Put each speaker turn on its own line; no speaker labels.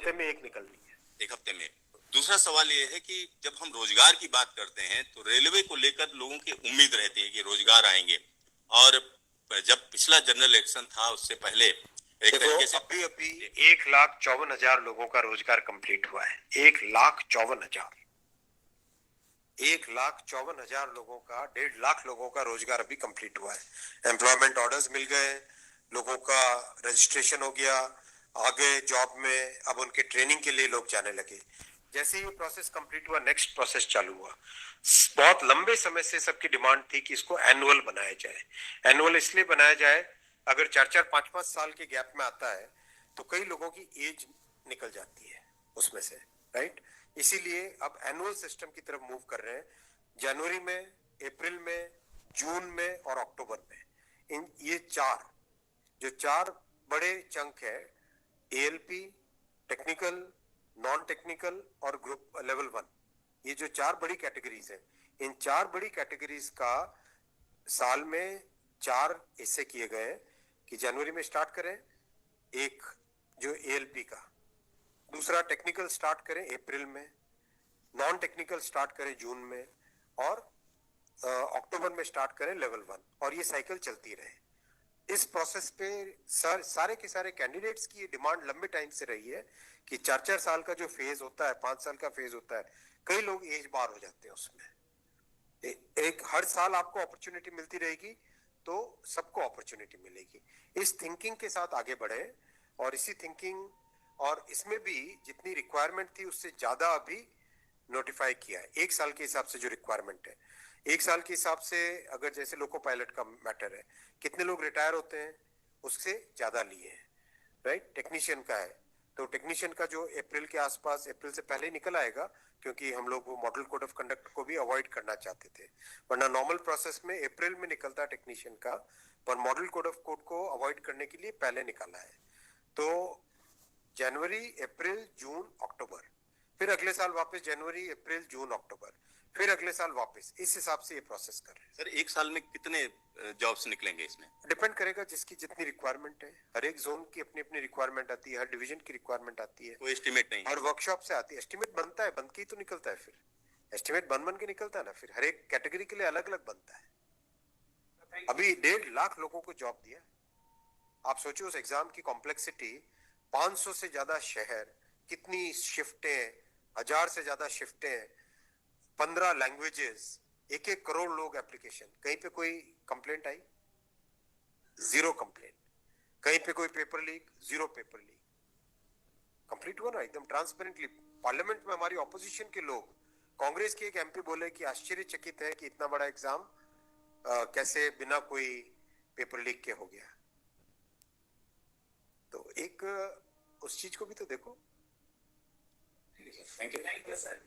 हफ्ते में एक निकलनी है।
एक हफ्ते में। दूसरा सवाल ये है कि जब हम रोजगार की बात करते हैं तो रेलवे को लेकर लोगों की उम्मीद रहती है कि रोजगार आएंगे, और जब पिछला जनरल इलेक्शन था उससे पहले एक तरीके से
अभी 1,54,000 लोगों का रोजगार कंप्लीट हुआ है। 1,54,000 1,54,000 लोगों का, 1.5 लाख लोगों का रोजगार अभी कंप्लीट हुआ है। एम्प्लॉयमेंट ऑर्डर्स मिल गए, लोगों का रजिस्ट्रेशन हो गया, आगे जॉब में अब उनके ट्रेनिंग के लिए लोग जाने लगे। जैसे ये प्रोसेस कंप्लीट हुआ, नेक्स्ट प्रोसेस चालू हुआ। बहुत लंबे समय से सबकी डिमांड थी कि इसको एनुअल बनाया जाए। एनुअल इसलिए बनाया जाए, अगर 4-4, 5-5 साल के गैप में आता है तो कई लोगों की एज निकल जाती है उसमें से, राइट। इसीलिए अब एनुअल सिस्टम की तरफ मूव कर रहे हैं। जनवरी में, अप्रैल में, जून में और अक्टूबर में, इन ये चार बड़े चंक है, एएलपी, टेक्निकल, नॉन टेक्निकल और ग्रुप लेवल 1, ये जो 4 बड़ी कैटेगरीज है, इन 4 बड़ी कैटेगरीज का साल में 4 हिस्से किए गए कि जनवरी में स्टार्ट करें एक जो एएलपी का, दूसरा टेक्निकल स्टार्ट करें अप्रैल में, नॉन टेक्निकल स्टार्ट करें जून में, और अक्टूबर में स्टार्ट करें लेवल 1, और ये साइकिल चलती रहे। इस प्रोसेस पे सारे के सारे कैंडिडेट्स की डिमांड लंबे टाइम से रही है कि 4-4 साल का जो फेज होता है, 5 साल का फेज होता है, कई लोग एज बार हो जाते हैं उसमें। एक हर साल आपको अपॉर्चुनिटी मिलती रहेगी तो सबको अपॉर्चुनिटी मिलेगी। इस थिंकिंग के साथ आगे बढ़े, और इसी थिंकिंग और इसमें भी जितनी रिक्वायरमेंट थी उससे ज्यादा अभी नोटिफाई किया है। 1 साल के हिसाब से जो रिक्वायरमेंट है, 1 साल के हिसाब से, अगर जैसे लोको पायलट का मैटर है, कितने लोग रिटायर होते हैं उससे ज्यादा लिए हैं, राइट। टेक्नीशियन का है तो टेक्नीशियन का जो अप्रैल के आसपास, अप्रैल से पहले निकल आएगा, क्योंकि हम लोग वो मॉडल कोड ऑफ कंडक्ट को भी अवॉइड करना चाहते थे, वरना नॉर्मल प्रोसेस में अप्रैल में निकलता है टेक्नीशियन का, पर मॉडल कोड ऑफ कोड को अवॉइड करने के लिए पहले निकाला है। तो जनवरी, अप्रैल, जून, अक्टूबर, फिर अगले साल वापस जनवरी, अप्रैल, जून, अक्टूबर, फिर अगले साल वापस, इस हिसाब से ये प्रोसेस कर रहे हैं।
सर, एक साल में कितने जॉब्स निकलेंगे इसमें?
डिपेंड करेगा जिसकी जितनी रिक्वायरमेंट है। हर एक जोन की अपनी अपनी रिक्वायरमेंट आती है, हर डिवीजन की रिक्वायरमेंट आती है,
कोई एस्टिमेट नहीं,
हर वर्कशॉप से आती है। एस्टिमेट बनता है, बन के ही तो निकलता है, फिर एस्टिमेट बन के निकलता है ना, फिर हर एक कैटेगरी के लिए अलग अलग बनता है। अभी 1.5 लाख लोगों को जॉब दिया। आप सोचो उस एग्जाम की कॉम्प्लेक्सिटी, 500 से ज्यादा शहर, कितनी शिफ्टें, 1000 से ज्यादा शिफ्टें, 15 लैंग्वेजेस, 1-1 करोड़ लोग एप्लीकेशन। कहीं पे कोई कंप्लेंट आई? 0 कंप्लेंट। कहीं पे कोई paper leak? 0 paper leak. Complete हुआ ना एकदम ट्रांसपेरेंटली। पार्लियामेंट में हमारी ऑपोजिशन के लोग, कांग्रेस के एक एमपी बोले कि आश्चर्यचकित है कि इतना बड़ा एग्जाम कैसे बिना कोई पेपर लीक के हो गया। तो एक उस चीज को भी तो देखो।
Thank you sir.